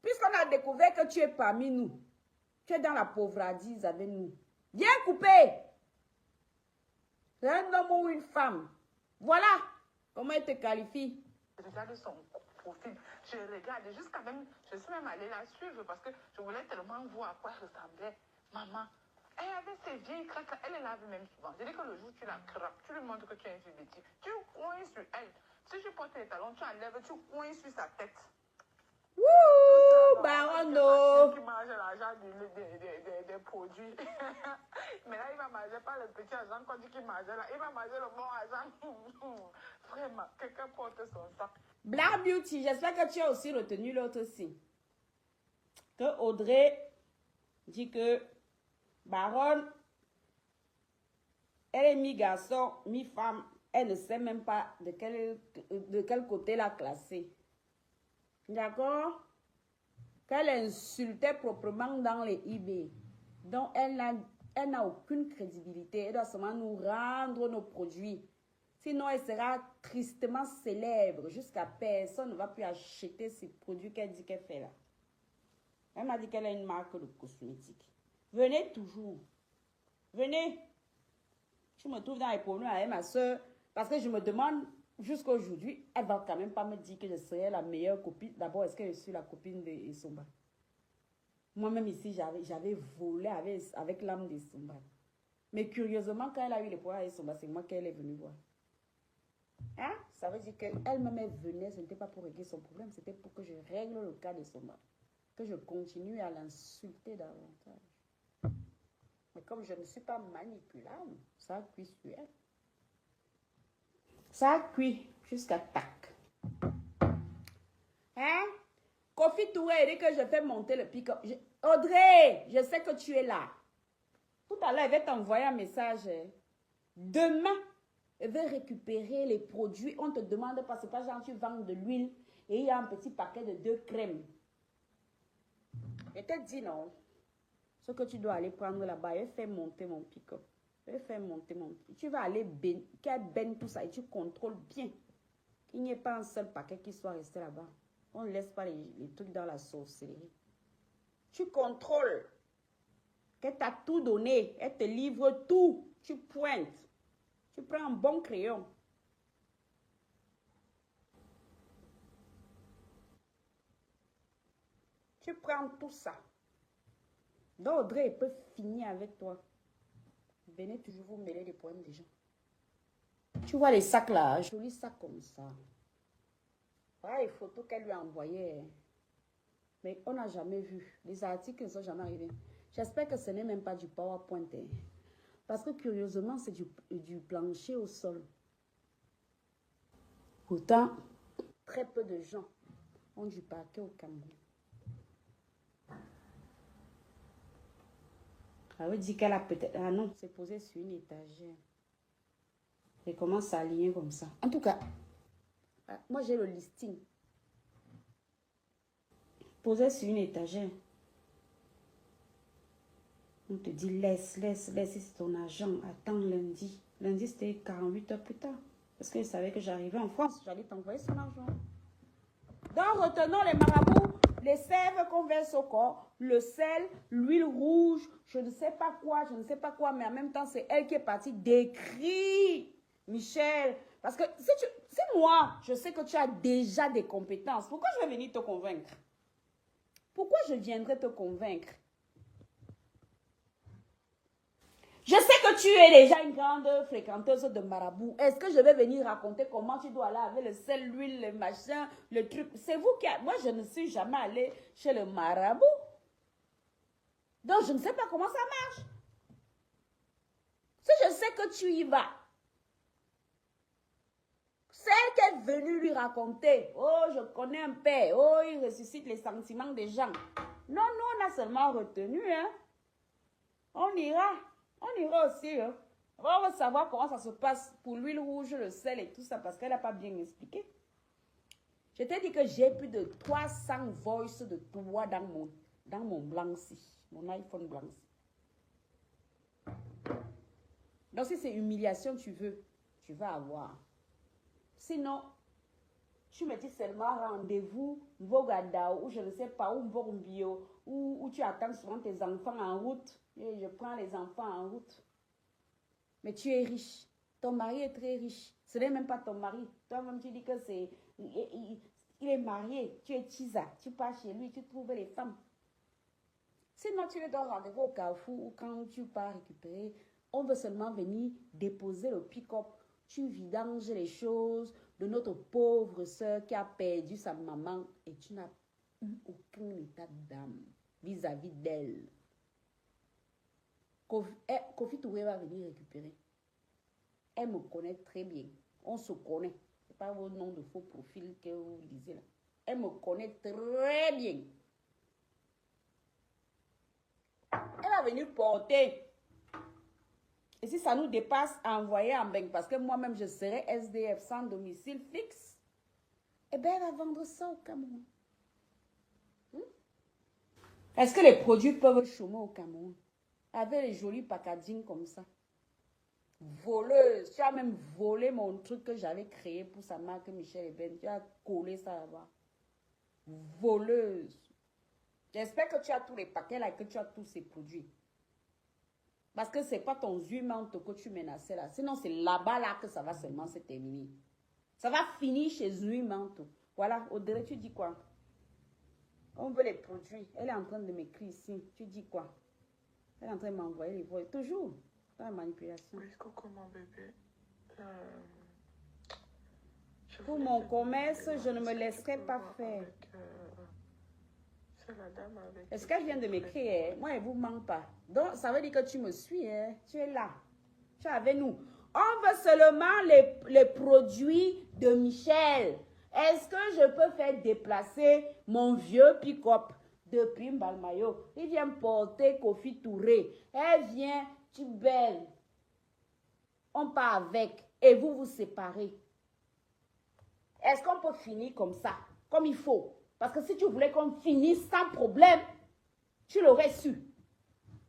Puisqu'on a découvert que tu es parmi nous, tu es dans la pauvradise avec nous. Viens couper. C'est un homme ou une femme. Voilà comment elle te qualifie. Je regarde son profil, je regarde jusqu'à même, je suis même allée la suivre parce que je voulais tellement voir à quoi elle ressemblait. Maman, elle avait ses vieilles craques, elle lave même souvent. Je dis que le jour où tu la craques, tu lui montres que tu es une fille bêtise, tu coins sur elle. Si tu portes les talons, tu enlèves, tu coins sur sa tête. Wouh, baronne. Qui mange l'argent des produits. Mais là, il va manger pas le petit argent qu'on dit qu'il mangeait là. Il va manger le bon argent. Vraiment, quelqu'un porte son sac. Black Beauty, j'espère que tu as aussi retenu l'autre signe. Que Audrey dit que baronne, elle est mi-garçon, mi-femme. Elle ne sait même pas de quel côté la classer. D'accord? Qu'elle insultait proprement dans les eBay. Donc, elle n'a aucune crédibilité. Elle doit seulement nous rendre nos produits. Sinon, elle sera tristement célèbre. Jusqu'à personne ne va plus acheter ces produits qu'elle dit qu'elle fait là. Elle m'a dit qu'elle a une marque de cosmétiques. Venez toujours. Venez. Je me trouve dans les problèmes avec ma soeur. Parce que je me demande, jusqu'à aujourd'hui, elle va quand même pas me dire que je serai la meilleure copine. D'abord, est-ce que je suis la copine de Isomba? Moi-même ici, j'avais volé avec l'âme d'Isomba. Mais curieusement, quand elle a eu les problèmes avec Isomba, c'est moi qu'elle est venue voir. Hein? Ça veut dire qu'elle-même venait, ce n'était pas pour régler son problème, c'était pour que je règle le cas de Isomba. Que je continue à l'insulter davantage. Mais comme je ne suis pas manipulable, ça a cuit sur elle. Ça a cuit jusqu'à tac. Hein? Kofi Touré dit que je fais monter le pick-up. Audrey, je sais que tu es là. Tout à l'heure, elle va t'envoyer un message. Demain, elle veut récupérer les produits. On te demande pas, c'est pas genre tu vends de l'huile et il y a un petit paquet de 2 crèmes. Je t'ai dit non. Ce que tu dois aller prendre là-bas, elle fait monter mon pick-up. Elle fait monter mon pick-up. Tu vas aller qu'elle baigne tout ça et tu contrôles bien. Qu'il n'y ait pas un seul paquet qui soit resté là-bas. On ne laisse pas les trucs dans la sorcellerie. Tu contrôles. Qu'elle t'a tout donné. Elle te livre tout. Tu pointes. Tu prends un bon crayon. Tu prends tout ça. Donc Audrey peut finir avec toi. Venez toujours vous mêler les problèmes des gens. Tu vois les sacs là, jolis sacs comme ça. Voilà les photos qu'elle lui a envoyées. Mais on n'a jamais vu. Les articles ne sont jamais arrivés. J'espère que ce n'est même pas du PowerPoint. Parce que curieusement, c'est du plancher au sol. Pourtant, très peu de gens ont du parquet au Cameroun. Ah oui, dit qu'elle a peut-être... Ah non, c'est posé sur une étagère. Et commence à aligner comme ça. En tout cas, moi j'ai le listing. Posé sur une étagère. On te dit laisse, c'est ton argent. Attends lundi. Lundi, c'était 48 heures plus tard. Parce que je savais que j'arrivais en France. J'allais t'envoyer son argent. Donc, retenons les marabouts, les sèves qu'on verse au corps, le sel, l'huile rouge, je ne sais pas quoi, mais en même temps, c'est elle qui est partie d'écrire, Michel. Parce que si moi, je sais que tu as déjà des compétences, pourquoi je vais venir te convaincre? Pourquoi je viendrai te convaincre? Je sais que tu es déjà une grande fréquenteuse de marabout. Est-ce que je vais venir raconter comment tu dois aller avec le sel, l'huile, le machin, le truc? C'est vous qui... Moi, je ne suis jamais allée chez le marabout. Donc, je ne sais pas comment ça marche. Si je sais que tu y vas, celle qui est venue lui raconter, oh, je connais un père, oh, il ressuscite les sentiments des gens. Non, nous, on a seulement retenu, hein. On ira aussi, hein. On va savoir comment ça se passe pour l'huile rouge, le sel et tout ça, parce qu'elle n'a pas bien expliqué. Je t'ai dit que j'ai plus de 300 voices de toi dans mon blanc-ci, mon iPhone blanc-ci. Donc, si c'est humiliation, tu vas avoir. Sinon, tu me dis seulement rendez-vous, ou je ne sais pas, où tu attends souvent tes enfants en route. Et je prends les enfants en route. Mais tu es riche. Ton mari est très riche. Ce n'est même pas ton mari. Toi-même, tu dis que c'est... Il est marié. Tu es tisa. Tu pars chez lui, tu trouves les femmes. Sinon, tu lui donnes rendez-vous au Carrefour ou quand tu pars récupérer, on veut seulement venir déposer le pick-up. Tu vidanges les choses de notre pauvre soeur qui a perdu sa maman et tu n'as eu aucun état d'âme vis-à-vis d'elle. Kofi Touré va venir récupérer. Elle me connaît très bien. On se connaît. Ce n'est pas vos noms de faux profils que vous lisez là. Elle me connaît très bien. Elle va venir porter. Et si ça nous dépasse, envoyer en banque, parce que moi-même, je serai SDF sans domicile fixe, eh bien, elle va vendre ça au Cameroun. Est-ce que les produits peuvent chômer au Cameroun? Avec les jolis packaging comme ça. Voleuse. Tu as même volé mon truc que j'avais créé pour sa marque Michel Eben. Tu as collé ça là-bas. Voleuse. J'espère que tu as tous les paquets là et que tu as tous ces produits. Parce que ce n'est pas ton huimanto que tu menaçais là. Sinon, c'est là-bas là que ça va seulement se terminer. Ça va finir chez huimanto. Voilà, Audrey, tu dis quoi? On veut les produits. Elle est en train de m'écrire ici. Tu dis quoi? Elle est en train de m'envoyer les voix. Toujours dans la manipulation. Oui, coucou mon bébé. Pour mon commerce, je ne me laisserai pas faire. C'est la dame avec... Est-ce qu'elle vient de m'écrire? Moi, elle ne vous manque pas. Donc, ça veut dire que tu me suis. Hein? Tu es là. Tu es avec nous. On veut seulement les produits de Michel. Est-ce que je peux faire déplacer mon vieux pick-up depuis Mbalmayo? Il vient porter Kofi Touré. Elle vient, tu belle. On part avec et vous vous séparez. Est-ce qu'on peut finir comme ça, comme il faut? Parce que si tu voulais qu'on finisse sans problème, tu l'aurais su.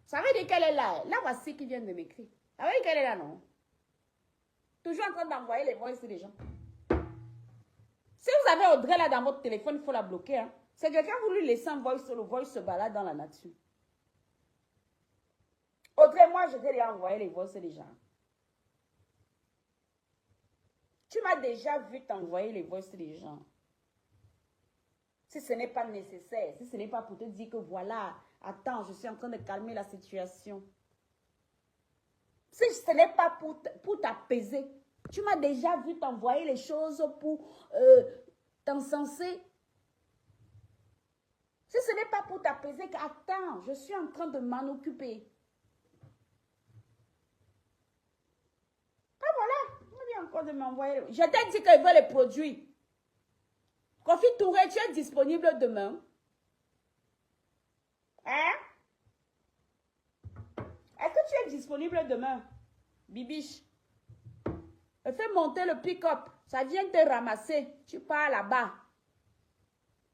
Ça veut dire qu'elle est là. Là, voici qui vient de m'écrire. Ça veut dire qu'elle est là, non? Toujours en train d'envoyer les voix des gens. Si vous avez Audrey là dans votre téléphone, il faut la bloquer. Hein? C'est quelqu'un qui a voulu laisser un voice, le voice se balade dans la nature. Audrey, moi, je vais lui envoyer les voix des gens. Tu m'as déjà vu t'envoyer les voix des gens. Si ce n'est pas nécessaire, si ce n'est pas pour te dire que voilà, Attends, je suis en train de calmer la situation. Si ce n'est pas pour t'apaiser, tu m'as déjà vu t'envoyer les choses pour t'encenser. Si ce n'est pas pour t'apaiser, attends, je suis en train de m'en occuper. Ah voilà, on vient encore de m'envoyer. Je t'ai dit qu'il veut les produits. Kofi Touré, tu es disponible demain? Hein? Est-ce que tu es disponible demain? Bibiche. Fais monter le pick-up. Ça vient te ramasser. Tu pars là-bas.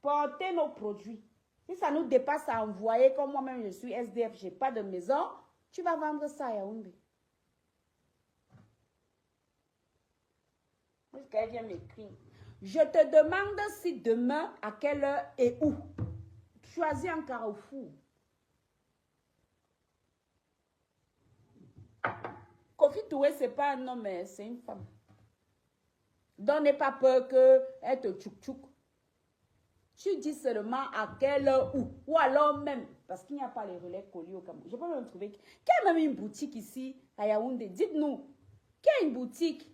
Portez nos produits. Si ça nous dépasse à envoyer, comme moi-même je suis SDF, je n'ai pas de maison, tu vas vendre ça à Yaoundé. Qu'elle vient m'écrire. Je te demande si demain, à quelle heure et où. Choisis un carrefour. Kofi Touré, ce n'est pas un homme, c'est une femme. Donc, n'aie pas peur qu'elle te tchouk-tchouk. Tu dis seulement à quelle heure où. Ou alors même, parce qu'il n'y a pas les relais colis au Cameroun. Je peux même trouver. Qui a même une boutique ici à Yaoundé? Dites-nous. Qui a une boutique?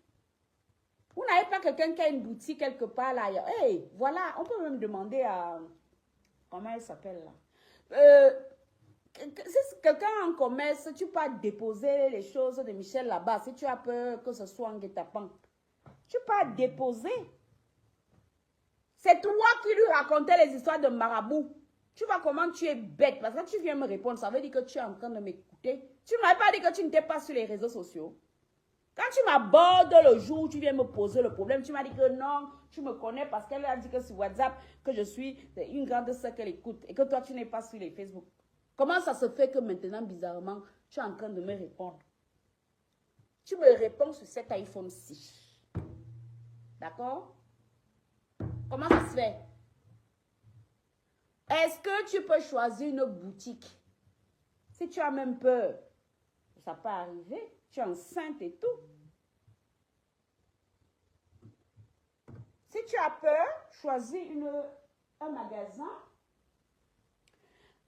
Vous n'avez pas quelqu'un qui a une boutique quelque part là? Hey, voilà, on peut même demander à... Comment elle s'appelle là? Si quelqu'un en commerce, tu peux déposer les choses de Michel là-bas. Si tu as peur que ce soit en guet-apens, tu peux déposer. C'est toi qui lui racontais les histoires de marabout. Tu vois comment tu es bête. Parce que tu viens me répondre, ça veut dire que tu es en train de m'écouter. Tu ne m'avais pas dit que tu n'étais pas sur les réseaux sociaux. Quand tu m'abordes le jour où tu viens me poser le problème, tu m'as dit que non, tu me connais parce qu'elle a dit que sur WhatsApp, que je suis une grande sœur qu'elle écoute et que toi, tu n'es pas sur les Facebook. Comment ça se fait que maintenant, bizarrement, tu es en train de me répondre? Tu me réponds sur cet iPhone 6. D'accord? Comment ça se fait? Est-ce que tu peux choisir une boutique? Si tu as même peur, ça peut arriver. Tu es enceinte et tout. Si tu as peur, choisis un magasin.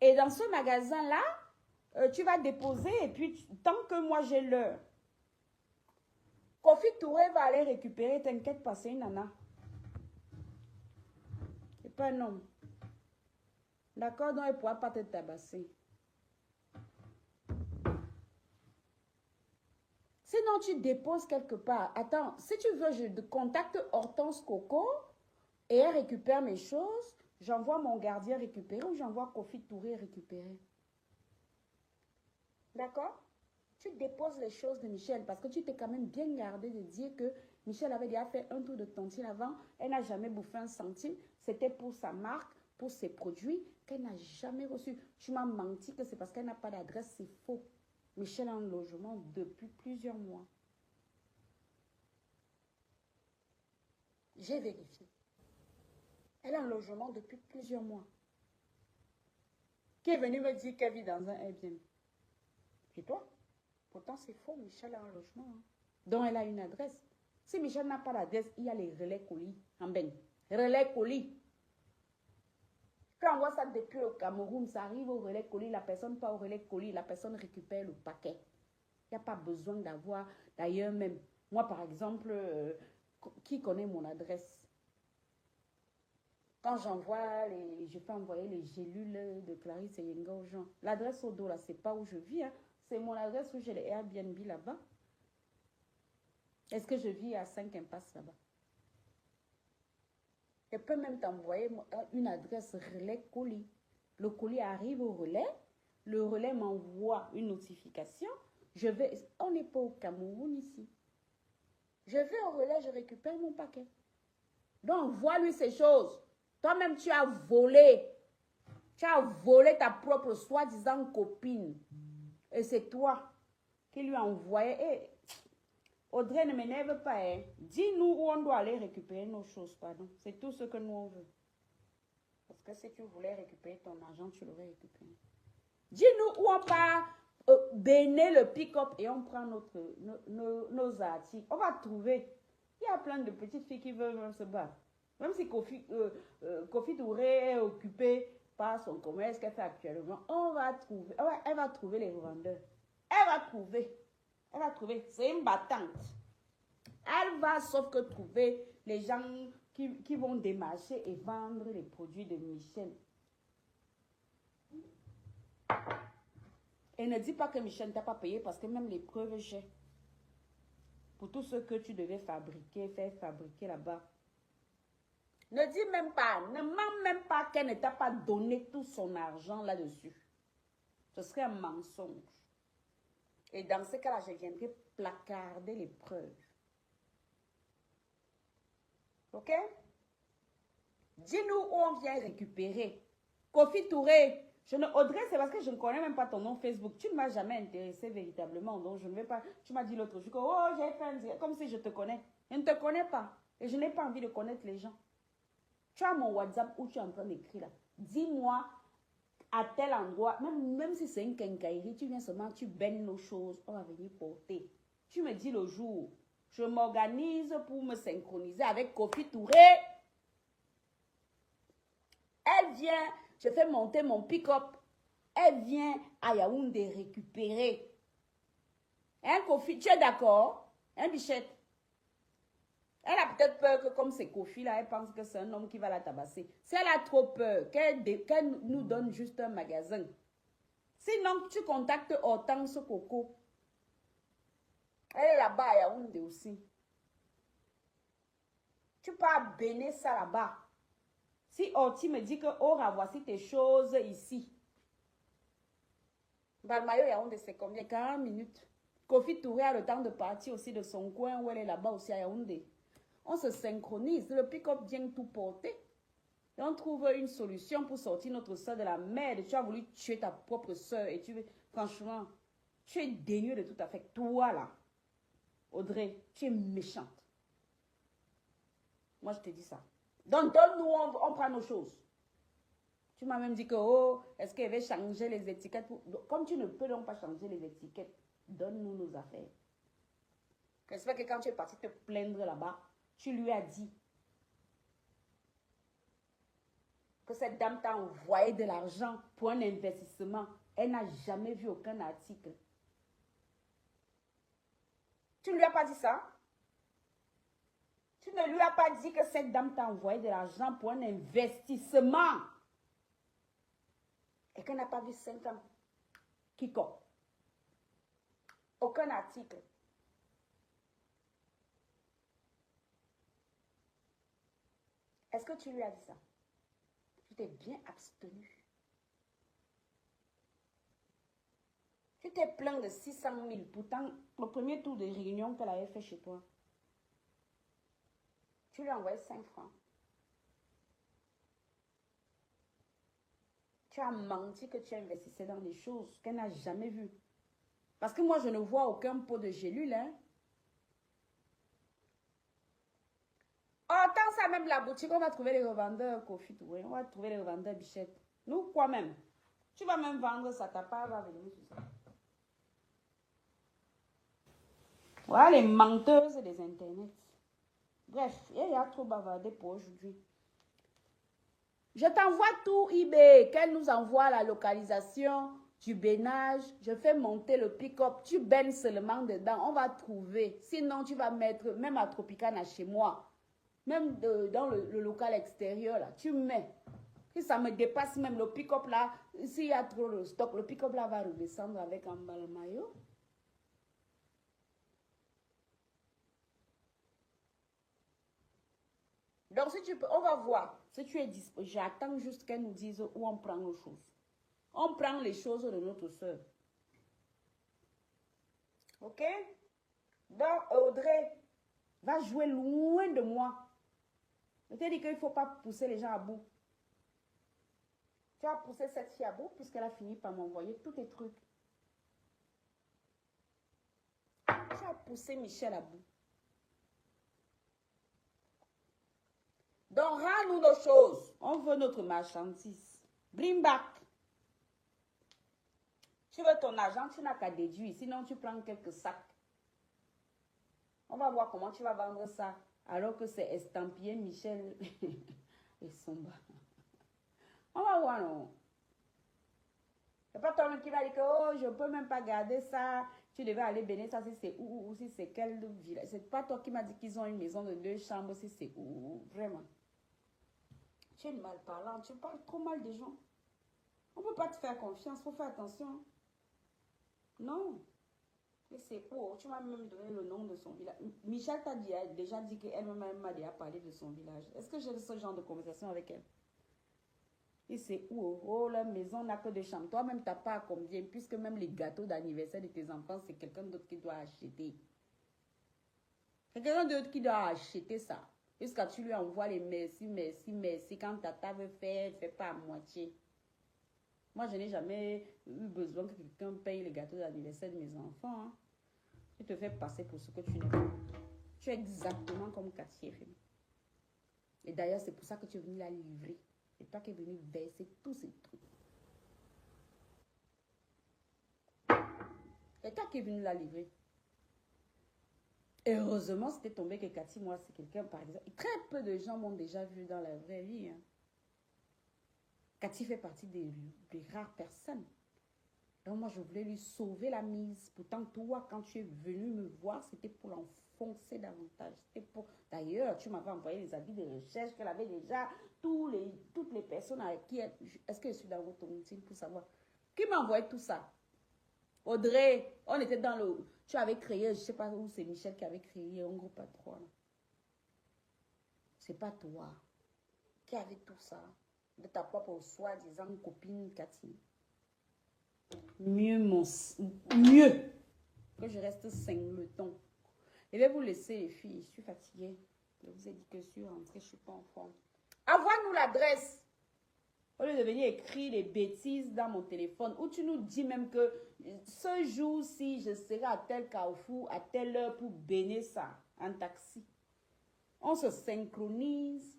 Et dans ce magasin-là, tu vas déposer et puis tant que moi j'ai l'heure, Kofi Touré va aller récupérer, t'inquiète pas, c'est une nana. C'est pas un homme. D'accord, donc elle ne pourra pas te tabasser. Sinon, tu déposes quelque part. Attends, si tu veux, je contacte Hortense Coco et elle récupère mes choses. J'envoie mon gardien récupérer ou j'envoie Kofi Touré récupérer. D'accord? Tu déposes les choses de Michel parce que tu t'es quand même bien gardé de dire que Michel avait déjà fait un tour de tontine avant. Elle n'a jamais bouffé un centime. C'était pour sa marque, pour ses produits qu'elle n'a jamais reçu. Tu m'as menti que c'est parce qu'elle n'a pas d'adresse. C'est faux. Michel a un logement depuis plusieurs mois. J'ai vérifié. Elle a un logement depuis plusieurs mois. Qui est venu me dire qu'elle vit dans un Airbnb? C'est toi? Pourtant, c'est faux. Michel a un logement. Hein. Donc, elle a une adresse. Si Michel n'a pas d'adresse, il y a les relais colis en Ben. Relais colis. Quand on voit ça depuis le Cameroun, ça arrive au relais colis, la personne part au relais colis, la personne récupère le paquet. Il n'y a pas besoin d'avoir, d'ailleurs même, moi par exemple, qui connaît mon adresse? Quand j'envoie, je fais envoyer les gélules de Clarisse et Yenga aux gens. L'adresse au dos, là, c'est pas où je vis, hein. C'est mon adresse où j'ai les Airbnb là-bas. Est-ce que je vis à 5 impasses là-bas? Je peux même t'envoyer une adresse relais colis. Le colis arrive au relais. Le relais m'envoie une notification. On n'est pas au Cameroun ici. Je vais au relais, je récupère mon paquet. Donc, vois-lui ces choses. Toi-même, tu as volé. Tu as volé ta propre soi-disant copine. Et c'est toi qui lui as envoyé. Hey, Audrey, ne m'énerve pas. Hein. Dis-nous où on doit aller récupérer nos choses. Pardon. C'est tout ce que nous on veut. Parce que si tu voulais récupérer ton argent, tu l'aurais récupéré. Dis-nous où on part béner le pick-up et on prend nos articles. On va trouver. Il y a plein de petites filles qui veulent même se battre. Même si Kofi Touré est occupé par son commerce qu'elle fait actuellement, elle va trouver les revendeurs. Elle va trouver. C'est une battante. Elle va sauf que trouver les gens qui vont démarcher et vendre les produits de Michel. Et ne dis pas que Michel ne t'a pas payé parce que même les preuves j'ai. Pour tout ce que tu devais faire fabriquer là-bas. Ne dis même pas, ne mens même pas qu'elle ne t'a pas donné tout son argent là-dessus. Ce serait un mensonge. Et dans ce cas-là, je viendrai placarder les preuves. Ok? Dis-nous où on vient récupérer. Kofi Touré. Audrey, c'est parce que je ne connais même pas ton nom Facebook. Tu ne m'as jamais intéressé véritablement. Donc, je ne vais pas. Tu m'as dit l'autre jour que, oh, j'ai fait un direct. Comme si je te connais. Je ne te connais pas. Et je n'ai pas envie de connaître les gens. Tu as mon WhatsApp où tu es en train d'écrire là. Dis-moi à tel endroit, même si c'est une quincaillerie, tu viens seulement, tu baignes nos choses, on va venir porter. Tu me dis le jour, je m'organise pour me synchroniser avec Kofi Touré. Elle vient, je fais monter mon pick-up. Elle vient à Yaoundé récupérer. Hein, Kofi, tu es d'accord? Hein, Bichette? Elle a peut-être peur que comme c'est Kofi là, elle pense que c'est un homme qui va la tabasser. Si elle a trop peur, qu'elle nous donne juste un magasin. Sinon, tu contactes Hortense Coco. Elle est là-bas à Yaoundé aussi. Tu peux bénir ça là-bas. Si Horti me dit que, oh, voici tes choses ici. Balmayo Yaoundé, c'est combien? 40 minutes. Kofi Touré a le temps de partir aussi de son coin où elle est là-bas aussi à Yaoundé. On se synchronise. Le pick-up vient tout porter. Et on trouve une solution pour sortir notre soeur de la merde. Tu as voulu tuer ta propre soeur. Et franchement, tu es dénué de tout à fait. Toi, là, Audrey, tu es méchante. Moi, je te dis ça. Donc, donne-nous, on prend nos choses. Tu m'as même dit que, oh, est-ce qu'elle va changer les étiquettes? Comme tu ne peux donc pas changer les étiquettes, donne-nous nos affaires. J'espère que quand tu es parti te plaindre là-bas, tu lui as dit que cette dame t'a envoyé de l'argent pour un investissement. Elle n'a jamais vu aucun article. Tu ne lui as pas dit ça? Tu ne lui as pas dit que cette dame t'a envoyé de l'argent pour un investissement et qu'elle n'a pas vu 5 ans. Quiconque. Aucun article. Est-ce que tu lui as dit ça? Tu t'es bien abstenu. Tu t'es plaint de 600 000. Pourtant, le premier tour de réunion qu'elle avait fait chez toi, tu lui as envoyé 5 francs. Tu as menti que tu investissais dans des choses qu'elle n'a jamais vues. Parce que moi, je ne vois aucun pot de gélule, hein. Oh, tant ça, même la boutique, on va trouver les revendeurs, Kofi Touré. On va trouver les revendeurs, Bichette. Nous, quoi même? Tu vas même vendre ça, ta part va venir sur ça. Voilà les menteuses des internets. Bref, il y a trop bavardé pour aujourd'hui. Je t'envoie tout eBay, qu'elle nous envoie la localisation du bénage. Je fais monter le pick-up. Tu baignes seulement dedans. On va trouver. Sinon, tu vas mettre, même à Tropicana chez moi, même dans le local extérieur, là, tu mets. Si ça me dépasse même le pick-up là, s'il y a trop de stock, le pick-up là va redescendre avec un balmaillot. Donc, si tu peux, on va voir. Si tu es disponible, j'attends juste qu'elle nous dise où on prend nos choses. On prend les choses de notre soeur. Ok? Donc, Audrey, va jouer loin de moi. Je t'ai dit qu'il ne faut pas pousser les gens à bout. Tu as poussé cette fille à bout puisqu'elle a fini par m'envoyer tous tes trucs. Tu as poussé Michel à bout. Donc, rends-nous nos choses. On veut notre marchandise. Bring back. Tu veux ton argent, tu n'as qu'à déduire. Sinon, tu prends quelques sacs. On va voir comment tu vas vendre ça. Alors que c'est estampillé Michel et Somba. On va voir. moi, non. C'est pas toi-même qui va dire que oh, je ne peux même pas garder ça. Tu devais aller bénir ça si c'est où, si c'est quel village. C'est pas toi qui m'as dit qu'ils ont une maison de 2 chambres si c'est où, vraiment. Tu es mal parlant, tu parles trop mal des gens. On ne peut pas te faire confiance, il faut faire attention. Non. Et c'est où? Tu m'as même donné le nom de son village. Michel t'a déjà dit qu'elle-même m'a déjà parlé de son village. Est-ce que j'ai ce genre de conversation avec elle? Et c'est où? Oh, la maison n'a que 2 chambres. Toi-même, tu n'as pas à combien, puisque même les gâteaux d'anniversaire de tes enfants, c'est quelqu'un d'autre qui doit acheter. C'est quelqu'un d'autre qui doit acheter ça. Jusqu'à tu lui envoies les merci, merci, merci. Quand tata veut faire, fais pas à moitié. Moi, je n'ai jamais eu besoin que quelqu'un paye les gâteaux d'anniversaire de mes enfants. Hein. Tu te fais passer pour ce que tu n'es pas. Tu es exactement comme Cathy. Et d'ailleurs, c'est pour ça que tu es venu la livrer. C'est toi qui es venu verser tous ces trucs. C'est toi qui es venu la livrer. Et heureusement, c'était tombé que Cathy, moi, c'est quelqu'un, par exemple. Très peu de gens m'ont déjà vu dans la vraie vie. Hein. Cathy fait partie des rares personnes. Donc, moi, je voulais lui sauver la mise. Pourtant, toi, quand tu es venu me voir, c'était pour l'enfoncer davantage. C'était pour... D'ailleurs, tu m'avais envoyé les avis de recherche qu'elle avait déjà. Toutes les personnes avec qui elle... Est-ce que je suis dans votre meeting pour savoir? Qui m'a envoyé tout ça? Audrey, on était dans le... Tu avais créé, je ne sais pas où c'est Michel qui avait créé un groupe à 3. C'est pas toi qui avait tout ça. De ta propre soi-disant copine Cathy. Mieux que je reste singleton. Je vais vous laisser les filles, je suis fatiguée. Je vous ai dit que je suis rentrée, je ne suis pas en forme. Envoie-nous l'adresse. Au lieu de venir écrire des bêtises dans mon téléphone, où tu nous dis même que ce jour-ci, je serai à tel carrefour, à telle heure pour bénir ça, en taxi. On se synchronise.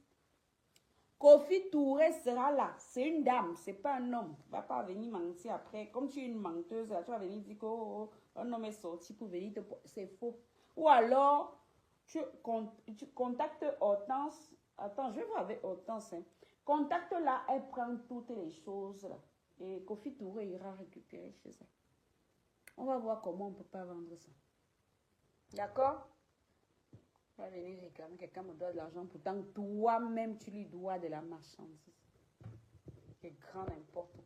Kofi Touré sera là. C'est une dame, c'est pas un homme. Tu ne vas pas venir mentir après. Comme tu es une menteuse, là, tu vas venir dire qu'un homme est sorti pour venir te... C'est faux. Ou alors, tu contactes Hortense. Attends, je vais voir avec Hortense. Hein. Contacte-la, elle prend toutes les choses. Là. Et Kofi Touré ira récupérer chez elle. On va voir comment on ne peut pas vendre ça. D'accord? Va venir réclamer, quelqu'un me doit de l'argent, pourtant toi-même tu lui dois de la marchandise. C'est grand n'importe quoi.